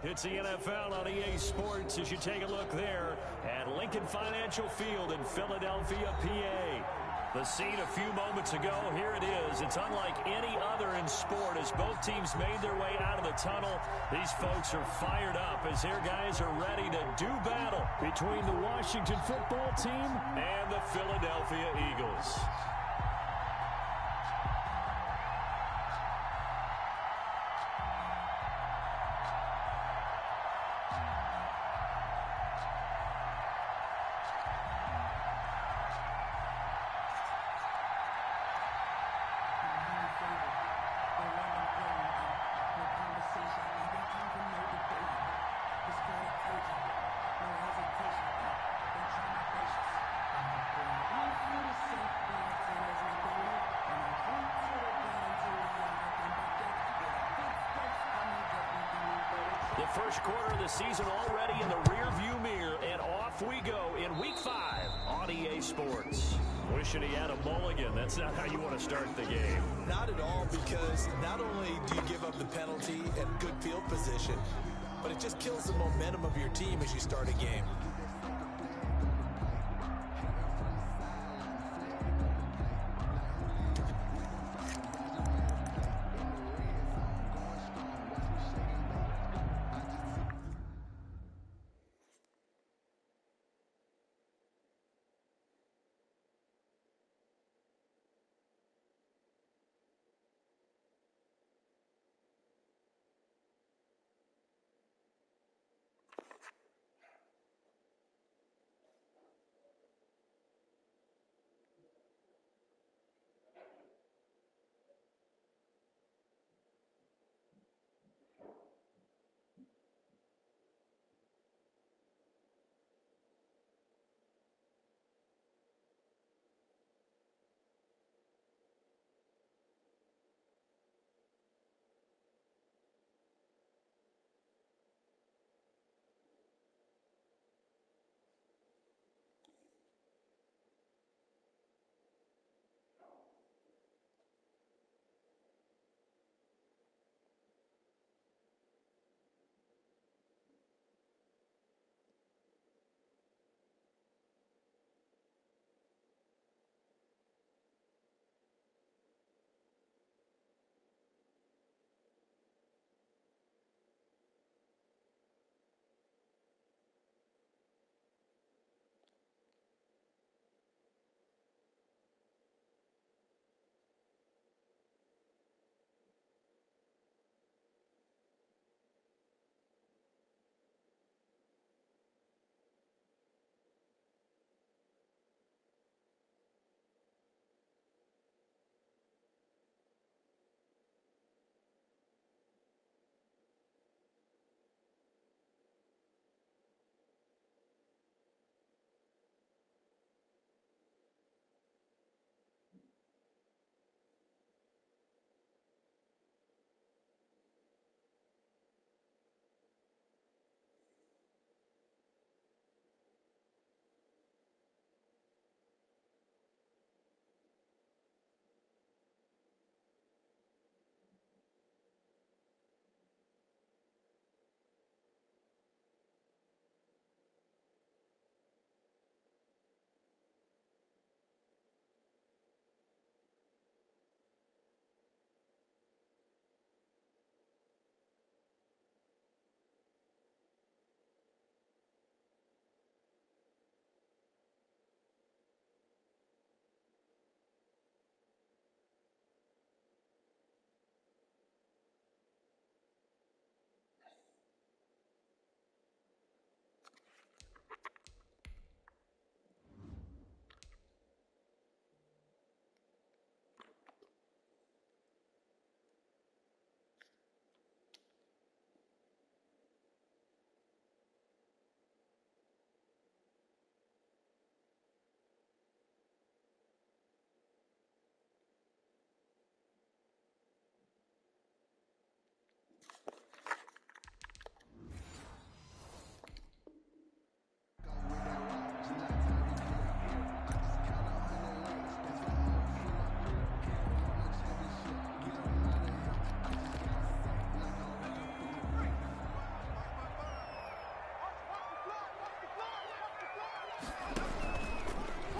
It's the NFL on EA Sports as you take a look there at Lincoln Financial Field in Philadelphia, PA. The scene a few moments ago, here it is. It's unlike any other in sport as both teams made their way out of the tunnel. These folks are fired up as their guys are ready to do battle between the Washington football team and the Philadelphia Eagles. The first quarter of the season already in the rearview mirror, and off we go in Week 5 on EA Sports. Wishing he had a mulligan. That's not how you want to start the game. Not at all, because not only do you give up the penalty and good field position, but it just kills the momentum of your team as you start a game.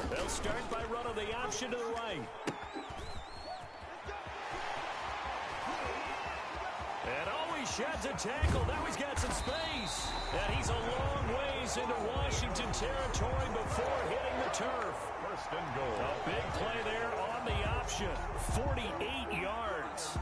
They'll start by running the option to the right. And he sheds a tackle. Now he's got some space. And he's a long ways into Washington territory before hitting the turf. First and goal. A big play there on the option. 48 yards.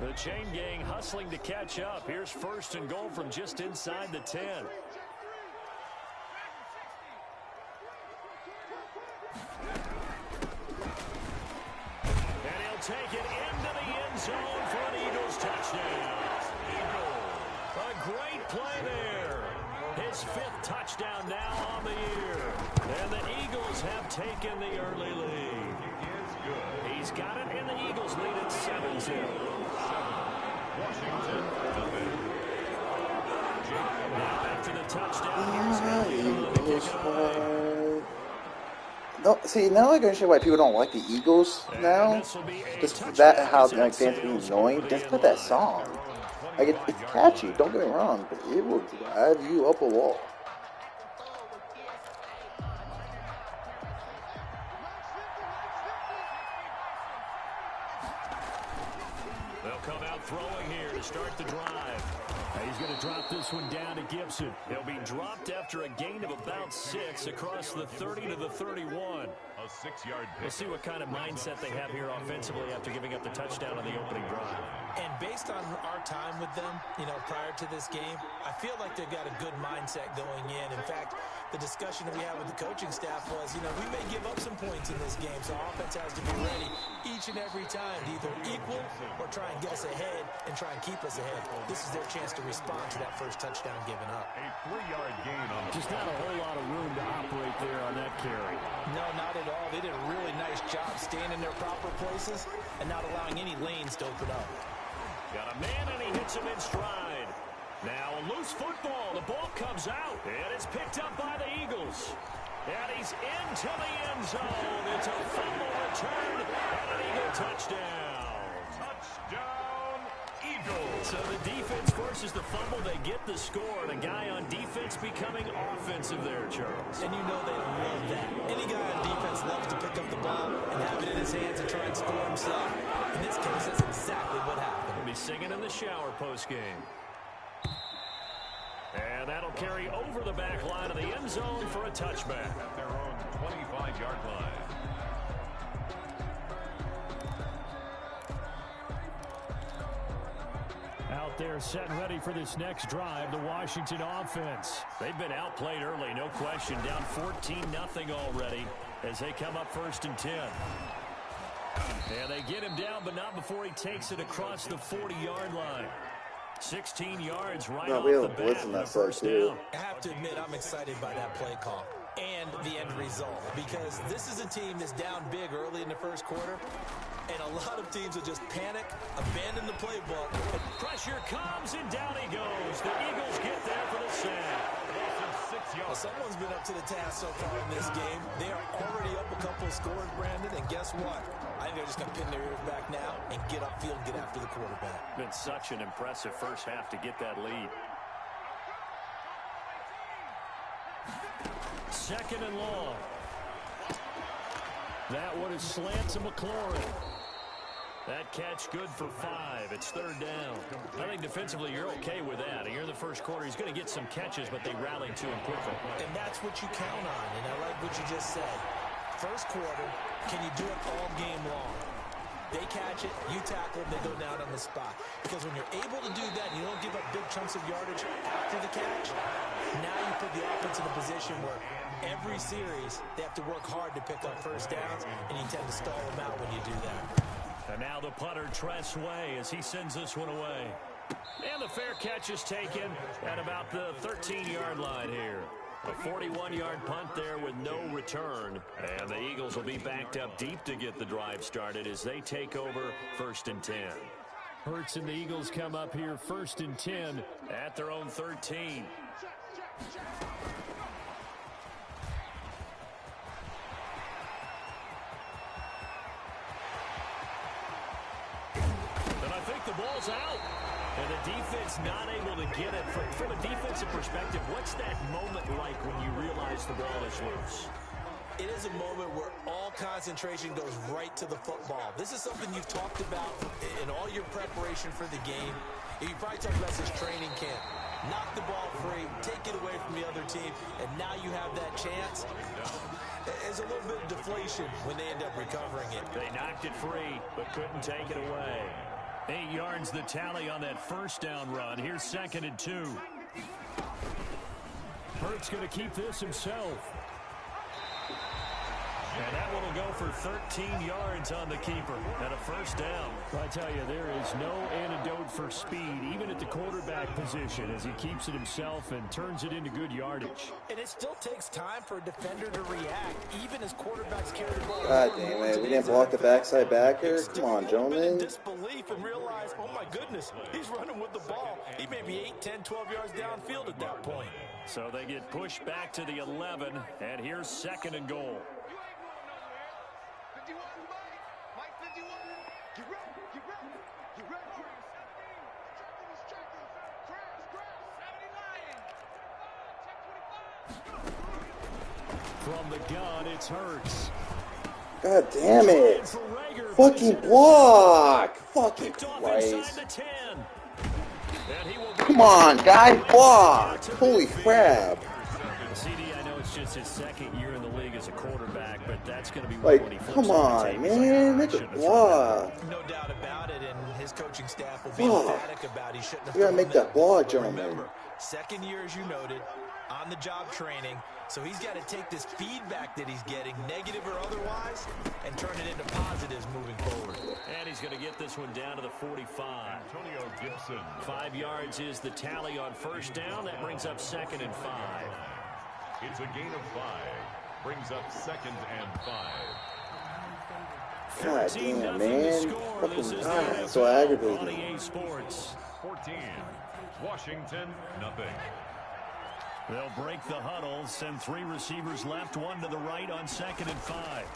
The chain gang hustling to catch up. Here's first and goal from just inside the 10. And he'll take it into the end zone for an Eagles touchdown. A great play there. His 5th touchdown now on the year. And the Eagles have taken the early lead. He's got it, and the Eagles lead at 7-0. Washington. Now after the touchdown, here's no, see, now I can understand why people don't like the Eagles now. Just that how like fans being annoying. Just put that song. Like it's catchy. Don't get me wrong, but it will drive you up a wall. throwing here to start the drive. He's going to drop this one down to Gibson. He'll be dropped after a gain of about 6 across the 30 to the 31. A 6-yard pick. We'll see what kind of mindset they have here offensively after giving up the touchdown on the opening drive. And based on our time with them, prior to this game, I feel like they've got a good mindset going in. In fact, the discussion that we had with the coaching staff was, we may give up some points in this game, so offense has to be ready each and every time to either equal or try and get us ahead and try and keep us ahead. This is their chance to respond to that first touchdown given up. A 3-yard gain on the Just not a whole lot of room to operate there on that carry. No, not at all. They did a really nice job staying in their proper places and not allowing any lanes to open up. Got a man, and he hits him in stride. Now a loose football. The ball comes out, and it's picked up by the Eagles. And he's into the end zone. It's a fumble return and an Eagle touchdown. touchdown, Eagles. So the defense forces the fumble. They get the score, and a guy on defense becoming offensive there, Charles. And they love that. Any guy on defense loves to pick up the ball and have it in his hands and try and score himself. In this case, that's exactly what happened. He'll be singing in the shower postgame. And that'll carry over the back line of the end zone for a touchback. At their own 25-yard line. Out there set and ready for this next drive, the Washington offense. They've been outplayed early, no question. Down 14-0 already as they come up 1st and 10. And they get him down, but not before he takes it across the 40-yard line. 16 yards right off the bat in the first down. I have to admit, I'm excited by that play call and the end result, because this is a team that's down big early in the first quarter, and a lot of teams will just panic, abandon the playbook. Pressure comes, and down he goes. The Eagles get there for the sack. Well, someone's been up to the task so far in this game. They are already up a couple of scores, Brandon, and guess what? I think they're just going to pin their ears back now and get upfield and get after the quarterback. Been such an impressive first half to get that lead. 2nd and long. That one is slant to McLaurin. That catch good for 5. It's 3rd down. I think defensively you're okay with that. You're in the first quarter. He's going to get some catches, but they rallied to him quickly. And that's what you count on, and I like what you just said. First quarter, can you do it all game long? They catch it, you tackle them, they go down on the spot. Because when you're able to do that and you don't give up big chunks of yardage after the catch, now you put the offense in a position where every series they have to work hard to pick up first downs, and you tend to stall them out when you do that. And now the punter, Tress Way, as he sends this one away. And the fair catch is taken at about the 13-yard line here. A 41-yard punt there with no return. And the Eagles will be backed up deep to get the drive started as they take over 1st and 10. Hurts and the Eagles come up here 1st and 10 at their own 13. the ball's out. And the defense not able to get it. From a defensive perspective, what's that moment like when you realize the ball is loose? It is a moment where all concentration goes right to the football. This is something you've talked about in all your preparation for the game. You probably talked about this training camp. Knock the ball free, take it away from the other team, and now you have that chance. There's a little bit of deflation when they end up recovering it. They knocked it free, but couldn't take it away. 8 yards the tally on that first down run. Here's 2nd and 2. Hurts going to keep this himself. And that one will go for 13 yards on the keeper and a first down. I tell you, there is no antidote for speed, even at the quarterback position, as he keeps it himself and turns it into good yardage. And it still takes time for a defender to react, even as quarterbacks carry the ball. God damn it, we didn't block the backside backer? Come on, gentlemen. Disbelief and realize, oh my goodness, he's running with the ball. He may be 8, 10, 12 yards downfield at that point. So they get pushed back to the 11, and here's 2nd and goal. From the gun, it's Hurts. God damn it. Fucking block. Fucking Christ. Come on, guy, block. Holy crap. CD, I know it's just his 2nd year in the league as a quarterback, but that's going to be like, come on, man. Make a block. No doubt about it, and his coaching staff will be emphatic about he shouldn't have. You gotta make that block, gentlemen. Remember, 2nd year, as you noted, on-the-job training, so he's got to take this feedback that he's getting, negative or otherwise, and turn it into positives moving forward. And he's going to get this one down to the 45. Antonio Gibson. 5 yards is the tally on first down. That brings up 2nd and 5. It's a gain of 5. Brings up 2nd and 5. God damn, man. Fucking God, so aggravating. Sports. 14. Washington, nothing. They'll break the huddle, send 3 receivers left, 1 to the right on 2nd and 5.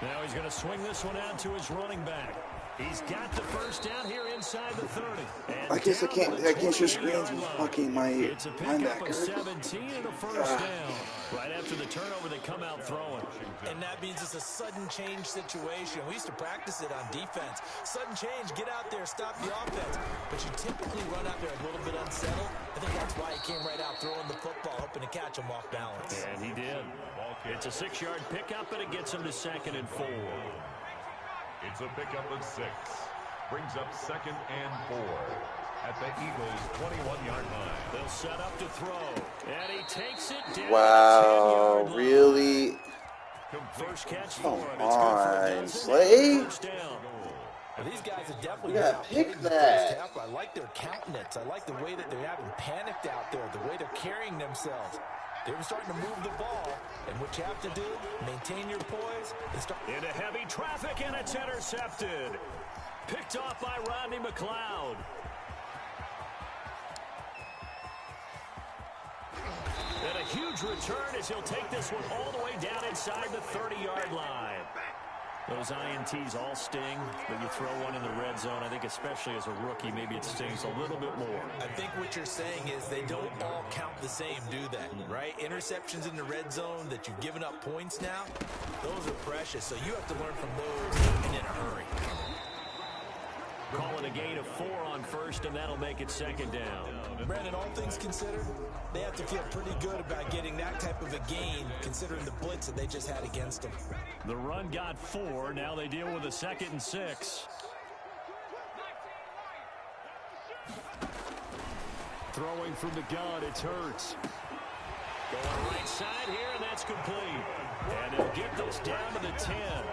Now he's going to swing this one out to his running back. He's got the first down here inside the 30. And I guess I can't show screens with fucking my it's a pickup of linebacker. 17 and a first down. Right after the turnover, they come out throwing. And that means it's a sudden change situation. We used to practice it on defense. Sudden change, get out there, stop the offense. But you typically run out there a little bit unsettled. I think that's why he came right out throwing the football, hoping to catch him off balance. And he did. It's a 6-yard pickup, and it gets him to 2nd and 4. It's a pickup of 6. Brings up 2nd and 4. At the Eagles' 21-yard line. They'll set up to throw. And he takes it down. Wow, really? First catch Come for him. on, Slay. Well, these guys are definitely You gotta pick that. I like their countenance. I like the way that they haven't panicked out there, the way they're carrying themselves. They were starting to move the ball, and what you have to do, maintain your poise. Into heavy traffic, and it's intercepted. Picked off by Rodney McLeod. And a huge return as he'll take this one all the way down inside the 30-yard line. Those INTs all sting, but you throw one in the red zone, I think especially as a rookie, maybe it stings a little bit more. I think what you're saying is they don't all count the same, do they? Right? Interceptions in the red zone that you've given up points now, those are precious. So you have to learn from those and in a hurry. Call it a gain of 4 on first, and that'll make it 2nd down. Brandon, all things considered, they have to feel pretty good about getting that type of a gain, considering the blitz that they just had against them. The run got 4. Now they deal with a 2nd and 6. Throwing from the gun, it's Hurts. Going right side here, and that's complete. And they'll get this down to the 10.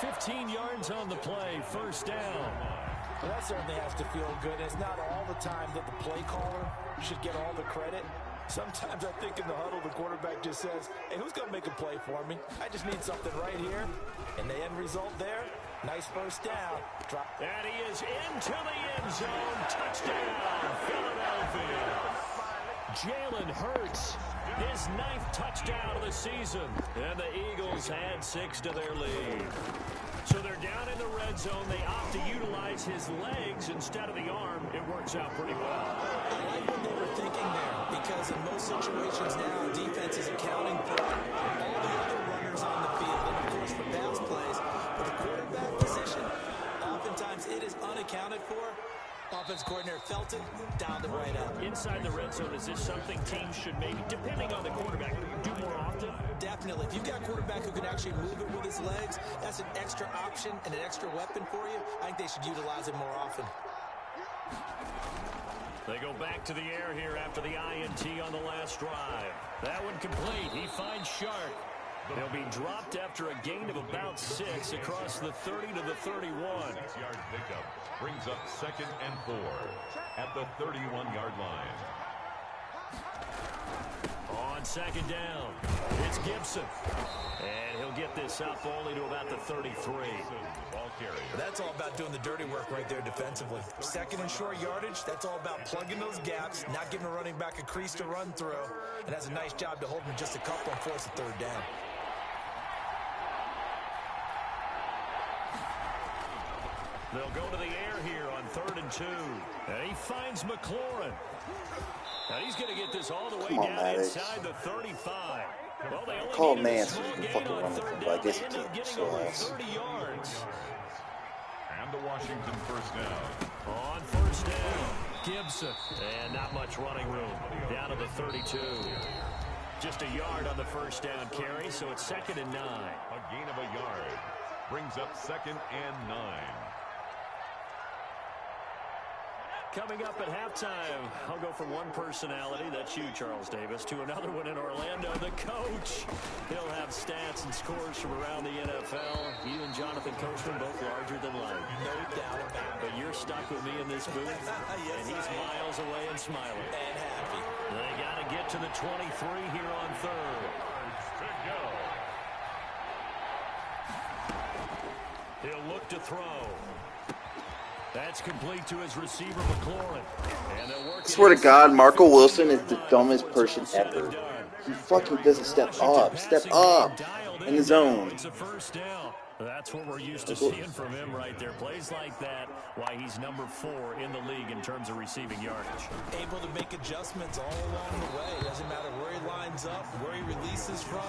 15 yards on the play, first down. Well, that certainly has to feel good. It's not all the time that the play caller should get all the credit. Sometimes I think in the huddle, the quarterback just says, hey, who's going to make a play for me? I just need something right here. And the end result there, nice first down. And he is into the end zone. Touchdown, Philadelphia. Jalen Hurts, his 9th touchdown of the season. And the Eagles add 6 to their lead. So they're down in the red zone. They opt to utilize his legs instead of the arm. It works out pretty well. I like what they were thinking there, because in most situations now, defense is accounting for all the other runners on the field, and of course for pass plays. But the quarterback position, oftentimes it is unaccounted for. Offense coordinator felt it, dialed it right up. Inside the red zone, is this something teams should maybe, depending on the quarterback, do more often? Definitely. If you've got a quarterback who can actually move it with his legs, that's an extra option and an extra weapon for you. I think they should utilize it more often. They go back to the air here after the INT on the last drive. That one complete. He finds Shark. He'll be dropped after a gain of about 6 across the 30 to the 31. 6-yard pickup brings up 2nd and 4 at the 31-yard line. On 2nd down, it's Gibson. And he'll get this up only to about the 33. Ball carrier. That's all about doing the dirty work right there defensively. 2nd and short yardage, that's all about plugging those gaps, not giving a running back a crease to run through, and has a nice job to hold him just a couple and force a 3rd down. They'll go to the air here on 3rd and 2. And he finds McLaurin. Now he's going to get this all the way down inside the 35. Well, they only call needed man a so small you can gain fucking on run with 3rd him, but down. I guess They you end up can't. getting So over 30 yards. And the Washington 1st down. On 1st down, Gibson. And not much running room. Down to the 32. Just a yard on the 1st down carry, so it's 2nd and 9. A gain of a yard brings up 2nd and 9. Coming up at halftime, I'll go from one personality, that's you, Charles Davis, to another one in Orlando, the coach. He'll have stats and scores from around the NFL. You and Jonathan Coachman both larger than life. No doubt about it. But you're stuck with me in this booth, Yes, and he's miles away and smiling. And happy. They got to get to the 23 here on 3rd. To go. He'll look to throw. That's complete to his receiver, McLaurin. And they'll work. I swear to God, Marco Wilson is the dumbest person ever. He fucking doesn't step up in the zone. It's a 1st down. That's what we're used to seeing from him right there. Plays like that, why he's number 4 in the league in terms of receiving yardage. Able to make adjustments all along the way. Doesn't matter where he lines up, where he releases from.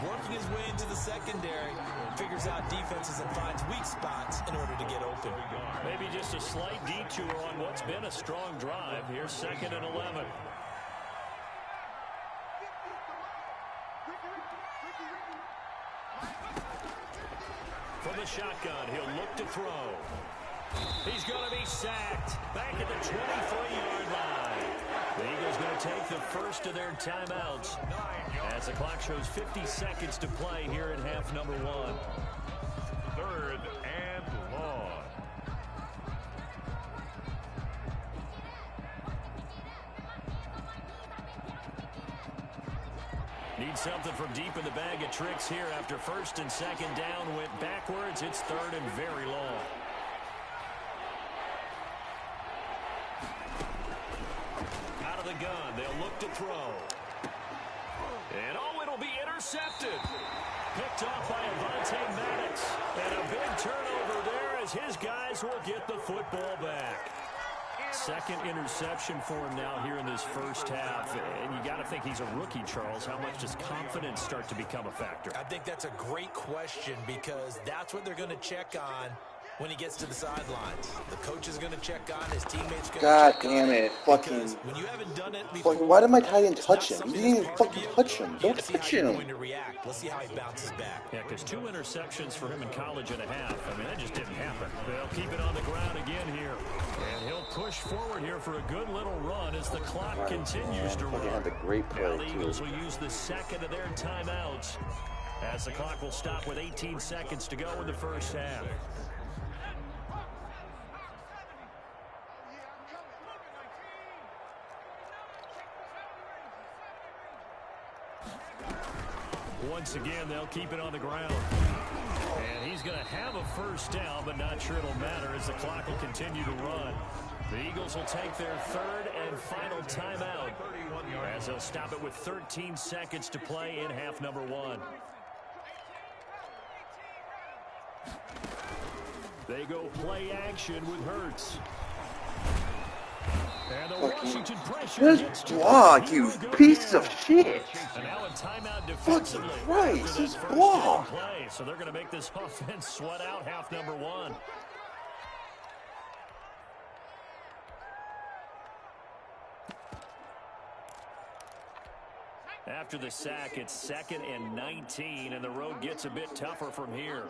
Working his way into the secondary, figures out defenses and finds weak spots in order to get open. Maybe just a slight detour on what's been a strong drive. Here's 2nd and 11. From the shotgun, he'll look to throw. He's going to be sacked. Back at the 23-yard line. The Eagles going to take the first of their timeouts as the clock shows 50 seconds to play here in half number 1. 3rd and long. Need something from deep in the bag of tricks here after 1st and 2nd down went backwards. It's 3rd and very long. Out of the gun, they'll look to throw. And oh, it'll be intercepted. Picked off by Avonte Maddox. And a big turnover there as his guys will get the football back. 2nd interception for him now here in this 1st half. And you got to think he's a rookie, Charles. How much does confidence start to become a factor? I think that's a great question, because that's what they're going to check on when he gets to the sidelines. The coach is going to check on, his teammates going to check on. God damn it. Fucking. When you haven't done it before, Why did my tight end touch him? He didn't even fucking touch him. Don't touch him. Going to react. Let's see how he bounces back. Yeah, because 2 interceptions for him in college and a half. I mean, that just didn't happen. They'll keep it on the ground again here. And he'll push forward here for a good little run as the clock continues to run. Had a great play, Now the Eagles too. will use the 2nd of their timeouts as the clock will stop with 18 seconds to go in the 1st half. Once again, they'll keep it on the ground. And he's going to have a 1st down, but not sure it'll matter as the clock will continue to run. The Eagles will take their 3rd and final timeout as they'll stop it with 13 seconds to play in half number 1. They go play action with Hurts. And the Washington pressure gets to block, you piece of shit. And now a timeout defensively. Fucking Christ, this block. So they're going to make this offense sweat out half number one. After the sack, it's 2nd and 19, and the road gets a bit tougher from here.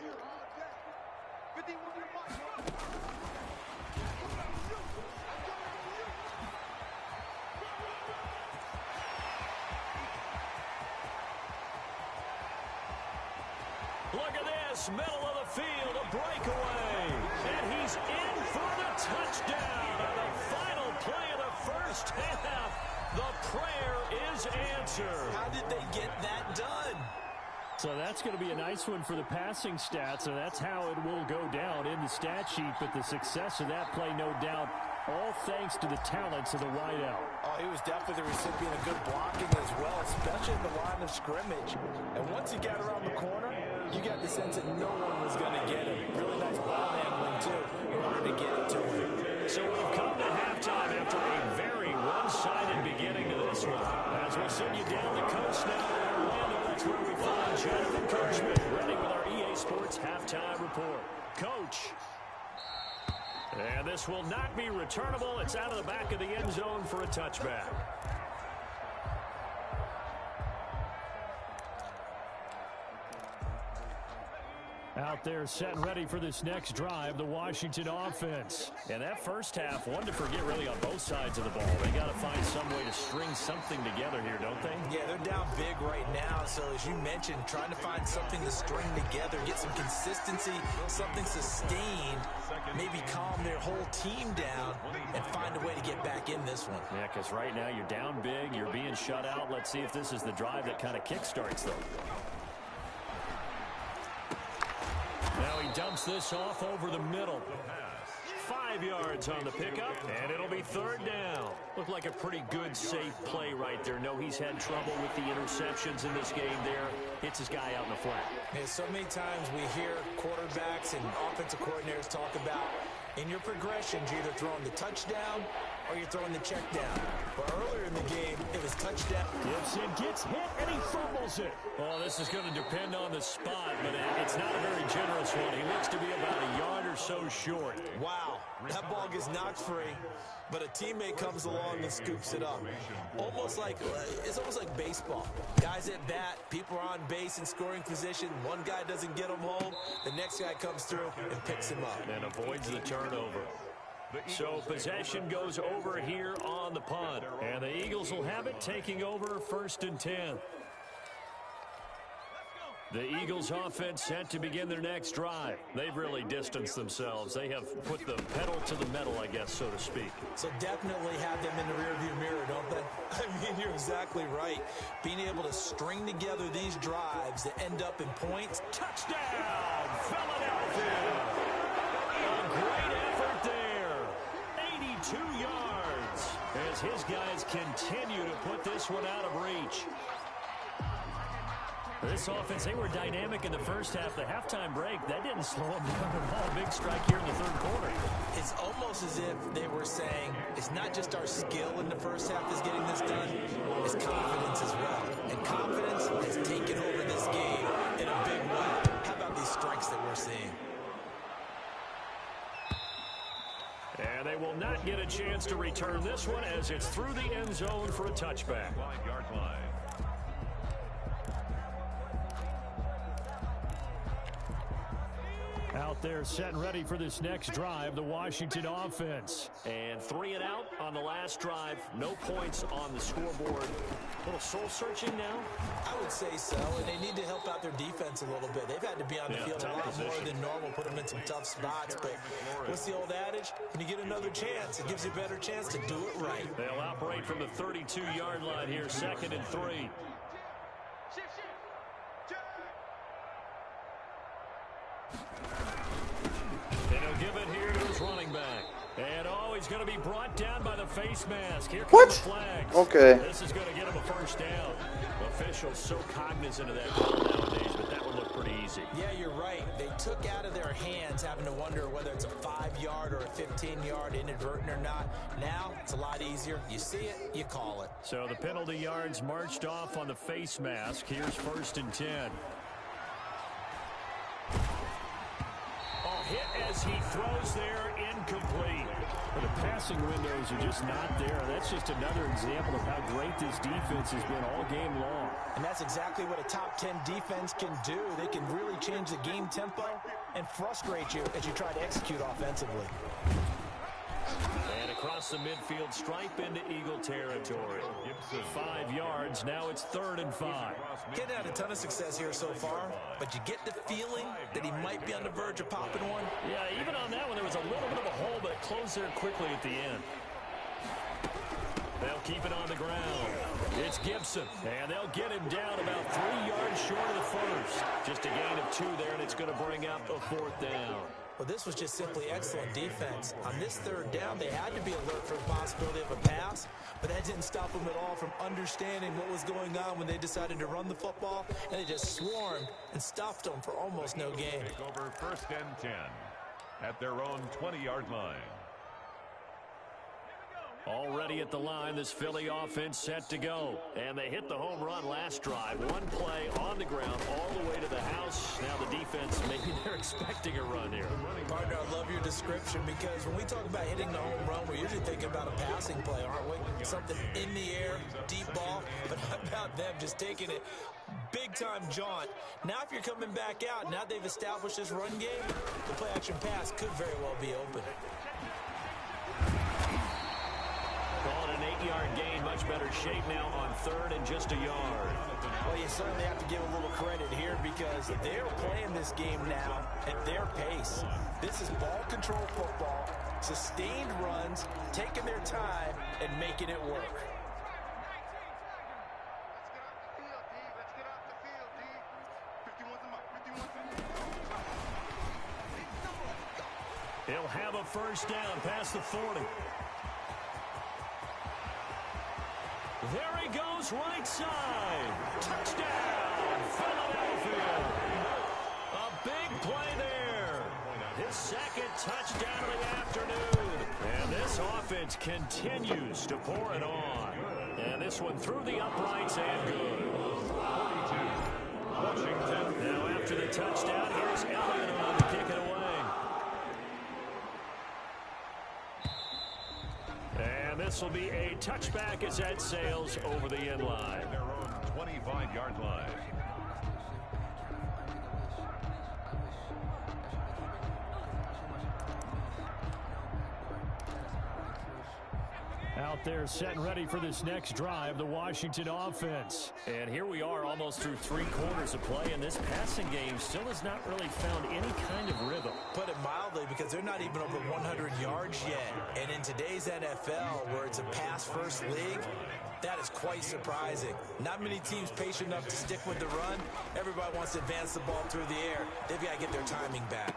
Look at this, middle of the field, a breakaway. And he's in for the touchdown on the final play of the first half. The prayer is answered. How did they get that done? So that's going to be a nice one for the passing stats, and that's how it will go down in the stat sheet. But the success of that play, no doubt, all thanks to the talents of the wideout. Oh, he was definitely the recipient of good blocking as well, especially in the line of scrimmage. And once he got around the corner, you got the sense that no one was going to get him. Really nice ball handling, too, in order to get it to him. So we've come to halftime after a very one-sided beginning to this one. As we send you down the coast now in Orlando, that's where we find Jonathan Coachman, ready with our EA Sports Halftime Report. Coach. And this will not be returnable. It's out of the back of the end zone for a touchback. Out there set and ready for this next drive, the Washington offense. And that first half, one to forget really on both sides of the ball. They got to find some way to string something together here, don't they? Yeah, they're down big right now. So as you mentioned, trying to find something to string together, get some consistency, something sustained, maybe calm their whole team down and find a way to get back in this one. Yeah, because right now you're down big, you're being shut out. Let's see if this is the drive that kind of kickstarts them. Now he dumps this off over the middle. 5 yards on the pickup, and it'll be 3rd down. Looked like a pretty good, safe play right there. No, he's had trouble with the interceptions in this game there. Hits his guy out in the flat. Yeah, so many times we hear quarterbacks and offensive coordinators talk about in your progressions, you're either throwing the touchdown or you're throwing the check down. But earlier in the game, it was touchdown. Gibson gets hit, and he fumbles it. Well, this is going to depend on the spot, but it's not a very generous one. He looks to be about a yard or so short. Wow, that ball gets knocked free, but a teammate comes along and scoops it up. It's almost like baseball. Guys at bat, people are on base in scoring position. One guy doesn't get him home. The next guy comes through and picks him up. And avoids the turnover. So possession goes over here on the punt. And the Eagles will have it, taking over 1st and 10. The Eagles offense set to begin their next drive. They've really distanced themselves. They have put the pedal to the metal, I guess, so to speak. So definitely have them in the rearview mirror, don't they? I mean, you're exactly right. Being able to string together these drives that end up in points. Touchdown, Philadelphia! A great effort there. 82 yards as his guys continue to put this one out of reach. This offense, they were dynamic in the first half. The halftime break, that didn't slow them down at all. Big strike here in the 3rd quarter. It's almost as if they were saying, it's not just our skill in the first half that's getting this done, it's confidence as well. And confidence has taken over this game in a big way. How about these strikes that we're seeing? And they will not get a chance to return this one as it's through the end zone for a touchback. 5-yard line. Out there set and ready for this next drive, the Washington offense. And 3 and out on the last drive. No points on the scoreboard. A little soul-searching now? I would say so, and they need to help out their defense a little bit. They've had to be on the field a lot more than normal, put them in some tough spots. But what's the old adage? When you get another chance, it gives you a better chance to do it right. They'll operate from the 32-yard line here, 2nd and 3. And he'll give it here to his running back. And he's going to be brought down by the face mask. Here comes the flags. Okay. This is going to get him a 1st down. Officials so cognizant of that call nowadays, but that would look pretty easy. Yeah, you're right. They took out of their hands having to wonder whether it's a 5-yard or a 15-yard inadvertent or not. Now it's a lot easier. You see it, you call it. So the penalty yards marched off on the face mask. Here's 1st and 10. Hit as he throws there, incomplete. Well, the passing windows are just not there. That's just another example of how great this defense has been all game long. And that's exactly what a top 10 defense can do. They can really change the game tempo and frustrate you as you try to execute offensively. And across the midfield stripe into Eagle territory. 5 yards, now it's 3rd and 5. Getting had a ton of success here so far, but you get the feeling that he might be on the verge of popping one. Yeah, even on that one, there was a little bit of a hole, but it closed there quickly at the end. They'll keep it on the ground. It's Gibson, and they'll get him down about 3 yards short of the first. Just a gain of 2 there, and it's going to bring up a 4th down. Well, this was just simply excellent defense. On this 3rd down, they had to be alert for the possibility of a pass, but that didn't stop them at all from understanding what was going on when they decided to run the football, and they just swarmed and stuffed them for almost no gain. Take over 1st and 10 at their own 20-yard line. Already at the line, this Philly offense set to go. And they hit the home run last drive. One play on the ground all the way to the house. Now the defense, maybe they're expecting a run here. Partner, I love your description because when we talk about hitting the home run, we're usually thinking about a passing play, aren't we? Something in the air, deep ball. But how about them just taking it big-time jaunt? Now if you're coming back out, now they've established this run game, the play-action pass could very well be open. Call it an 8-yard gain, much better shape now on 3rd and just a yard. Well, you certainly have to give a little credit here because they're playing this game now at their pace. This is ball control football, sustained runs, taking their time, and making it work. He'll have a 1st down past the 40. There he goes, right side. Touchdown, Philadelphia. A big play there. His 2nd touchdown of the afternoon. And this offense continues to pour it on. And this one through the uprights and good. 42, Washington. Now after the touchdown, here's Elliott on to kick it away. And this will be a touchback as that sails over the end line. Their own 25-yard line. Out there setting ready for this next drive, the Washington offense. And here we are almost through 3 quarters of play, and this passing game still has not really found any kind of rhythm. Put it mildly, because they're not even over 100 yards yet. And in today's NFL, where it's a pass-first league, that is quite surprising. Not many teams patient enough to stick with the run. Everybody wants to advance the ball through the air. They've got to get their timing back.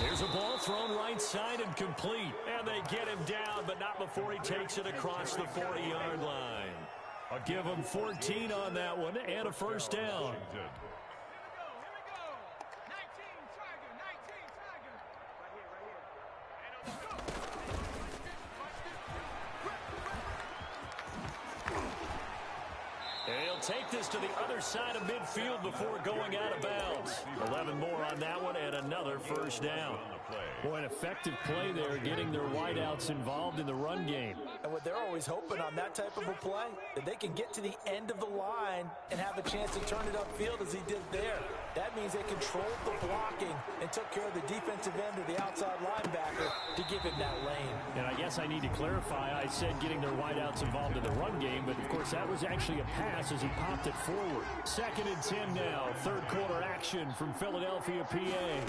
There's a ball thrown right side and complete. And they get him down, but not before he takes it across the 40-yard line. I'll give him 14 on that one and a 1st down. He'll take this to the other side of midfield before going out of bounds. 11 more on that one and another 1st down. Boy, an effective play there, getting their wideouts involved in the run game. And what they're always hoping on that type of a play, that they can get to the end of the line and have a chance to turn it upfield as he did there. That means they controlled the blocking and took care of the defensive end or the outside linebacker to give him that lane. And I guess I need to clarify, I said getting their wideouts involved in the run game, but of course that was actually a pass as he popped it forward. 2nd and 10 now, 3rd quarter action from Philadelphia, PA.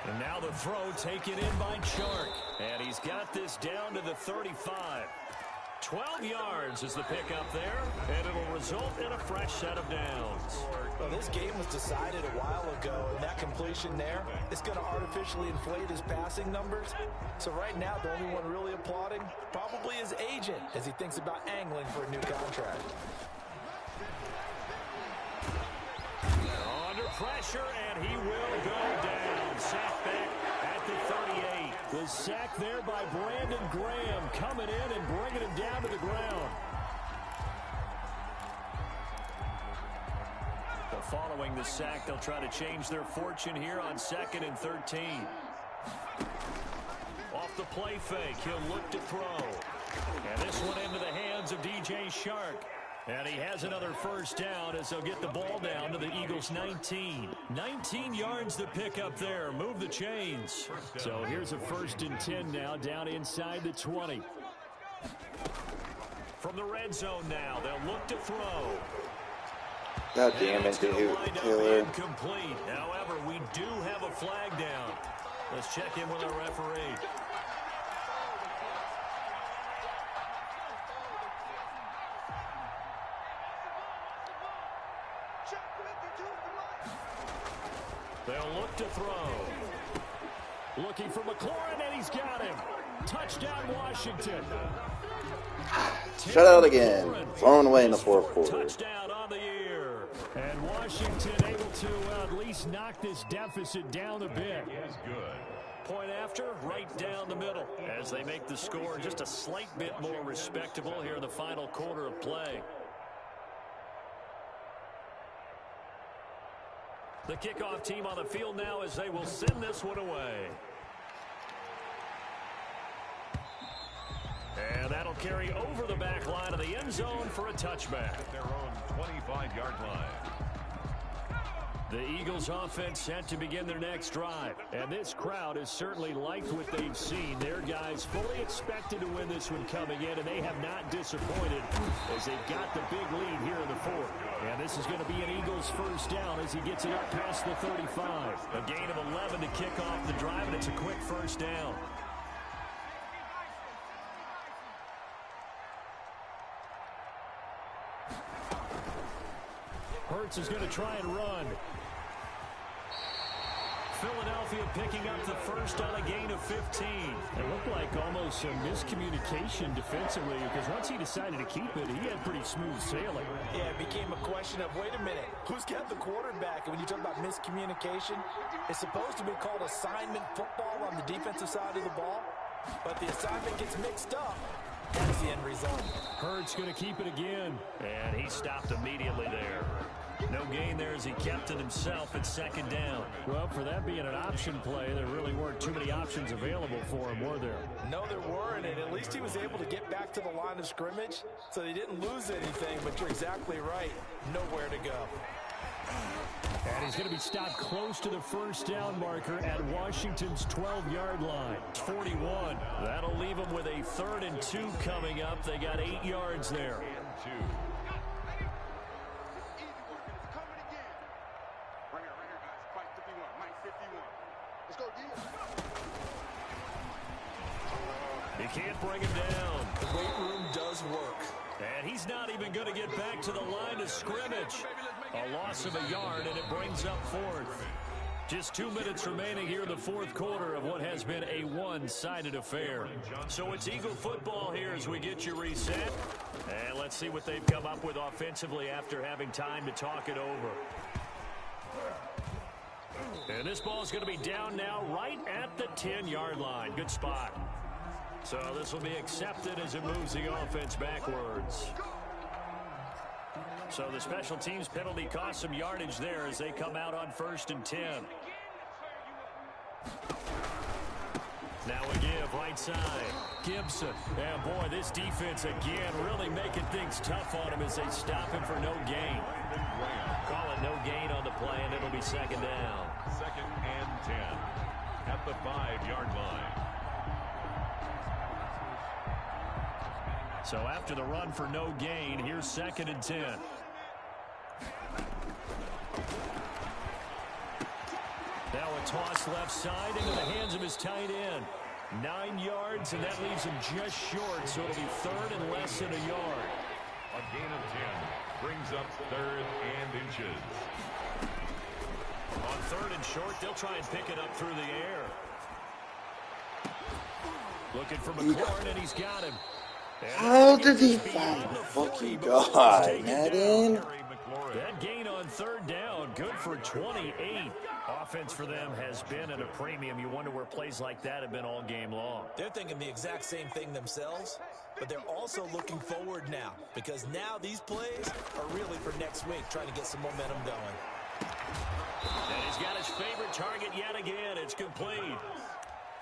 And now the throw taken in by Chark. And he's got this down to the 35. 12 yards is the pickup there, and it'll result in a fresh set of downs. Well, this game was decided a while ago, and that completion there is going to artificially inflate his passing numbers. So right now, the only one really applauding probably his agent as he thinks about angling for a new contract. pressure, and he will go down. Sack back at the 38. The sack there by Brandon Graham coming in and bringing him down to the ground. Following the sack, they'll try to change their fortune here on 2nd and 13. Off the play fake, he'll look to throw. And this one into the hands of DJ Chark. And he has another first down as they'll get the ball down to the Eagles' 19. 19 yards to pick up there. Move the chains. So here's a 1st and 10 now down inside the 20. From the red zone now, they'll look to throw. God damn it, dude. Taylor. Incomplete. However, we do have a flag down. Let's check in with our referee. They'll look to throw. Looking for McLaurin, and he's got him. Touchdown, Washington. Shut out again. Thrown away in the 4th quarter. Touchdown on the year. And Washington able to at least knock this deficit down a bit. Is good. Point after, right down the middle. As they make the score just a slight bit more respectable here in the final quarter of play. The kickoff team on the field now as they will send this one away. And that'll carry over the back line of the end zone for a touchback. At their own 25-yard line. The Eagles offense set to begin their next drive. And this crowd has certainly liked what they've seen. Their guys fully expected to win this one coming in, and they have not disappointed as they've got the big lead here in the 4th. And this is going to be an Eagles first down as he gets it up past the 35. A gain of 11 to kick off the drive, and it's a quick first down. Hurts is going to try and run. Philadelphia picking up the first on a gain of 15. It looked like almost a miscommunication defensively because once he decided to keep it, he had pretty smooth sailing. Yeah, it became a question of, wait a minute, who's got the quarterback? And when you talk about miscommunication, it's supposed to be called assignment football on the defensive side of the ball, but the assignment gets mixed up. That's the end result. Hurts going to keep it again, and he stopped immediately there. No gain there as he kept it himself at 2nd down. Well, for that being an option play, there really weren't too many options available for him, were there? No, there weren't, and at least he was able to get back to the line of scrimmage, so they didn't lose anything, but you're exactly right. Nowhere to go. And he's going to be stopped close to the first down marker at Washington's 12-yard line. 41. That'll leave them with a 3rd and 2 coming up. They got 8 yards there. He can't bring him down. The weight room does work. And he's not even going to get back to the line of scrimmage. A loss of a yard, and it brings up 4th. Just 2 minutes remaining here in the 4th quarter of what has been a one-sided affair. So it's Eagle football here as we get you reset. And let's see what they've come up with offensively after having time to talk it over. And this ball is going to be down now right at the 10-yard line. Good spot. So this will be accepted as it moves the offense backwards. So the special teams penalty cost some yardage there as they come out on 1st and 10. Now we give right side. Gibson. And boy, this defense again really making things tough on him as they stop him for no gain. Call it no gain on the play, and it'll be 2nd down. 2nd and 10 at the 5-yard line. So after the run for no gain, here's 2nd and 10. Now a toss left side into the hands of his tight end. 9 yards, and that leaves him just short, so it'll be 3rd and less than a yard. A gain of 10 brings up 3rd and inches. On 3rd and short, they'll try and pick it up through the air. Looking for McLaurin, and he's got him. How did he find the fucking guy, Madden? That gain on 3rd down good for 28. Offense for them has been at a premium. You wonder where plays like that have been all game long. They're thinking the exact same thing themselves, but they're also looking forward now, because now these plays are really for next week, trying to get some momentum going. And he's got his favorite target yet again. It's complete.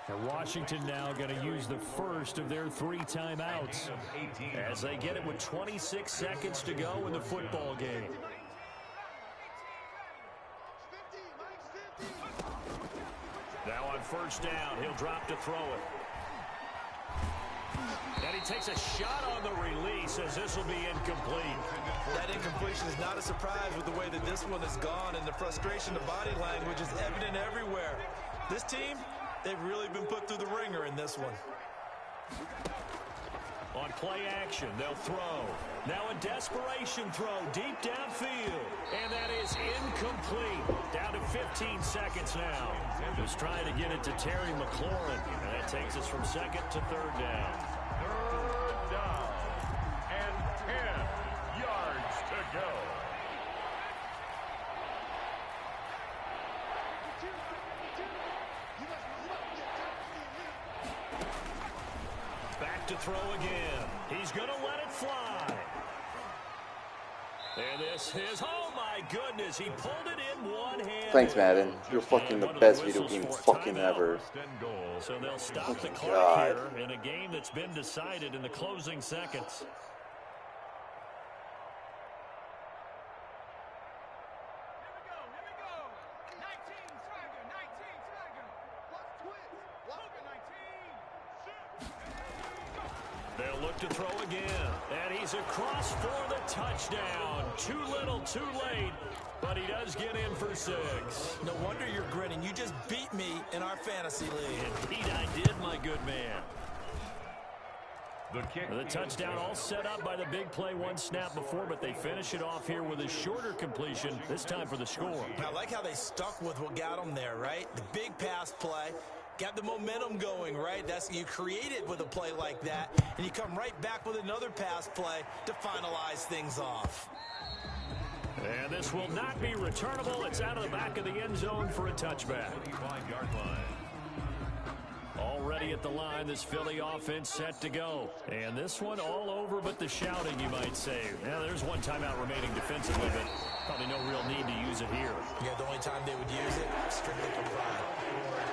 And Washington now going to use the first of their 3 timeouts as they get it with 26 seconds to go in the football game. Now on first down, he'll drop to throw it. And he takes a shot on the release as this will be incomplete. That incompletion is not a surprise with the way that this one has gone, and the frustration, the body language is evident everywhere. This team, they've really been put through the ringer in this one. On play action, they'll throw. Now a desperation throw deep downfield. And that is incomplete. Down to 15 seconds now. Just trying to get it to Terry McLaurin. And that takes us from second to third down. Third down. And 10 yards to go. Back to throw again. He's going to let it fly. And this is, oh my goodness, he pulled it in one-handed. Thanks, Madden. You're fucking the best video game fucking ever. So they'll stop the clock here in a game that's been decided in the closing seconds. They'll look to throw again, and he's across for the touchdown. Too little, too late, but he does get in for 6. No wonder you're grinning. You just beat me in our fantasy league. Indeed I did, my good man. The touchdown all set up by the big play one snap before, but they finish it off here with a shorter completion, this time for the score. I like how they stuck with what got them there, right? The big pass play. Got the momentum going, right? That's you create it with a play like that, and you come right back with another pass play to finalize things off. And this will not be returnable. It's out of the back of the end zone for a touchback. Already at the line, this Philly offense set to go. And this one all over but the shouting, you might say. Now, there's one timeout remaining defensively, but probably no real need to use it here. Yeah, the only time they would use it, strictly for pride.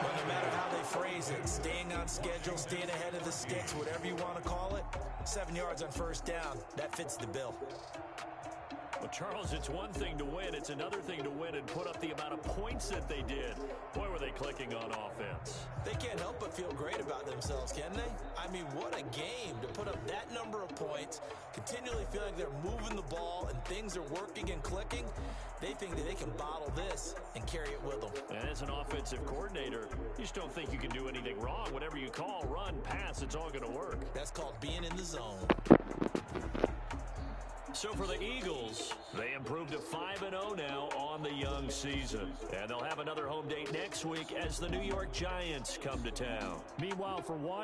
But no matter how they phrase it, staying on schedule, staying ahead of the sticks, whatever you want to call it, 7 yards on first down, that fits the bill. Well, Charles, it's one thing to win. It's another thing to win and put up the amount of points that they did. Boy, were they clicking on offense. They can't help but feel great about themselves, can they? I mean, what a game to put up that number of points, continually feel like they're moving the ball and things are working and clicking. They think that they can bottle this and carry it with them. And as an offensive coordinator, you just don't think you can do anything wrong. Whatever you call, run, pass, it's all going to work. That's called being in the zone. So for the Eagles, they improved to 5-0 now on the young season. And they'll have another home date next week as the New York Giants come to town. Meanwhile, for Washington,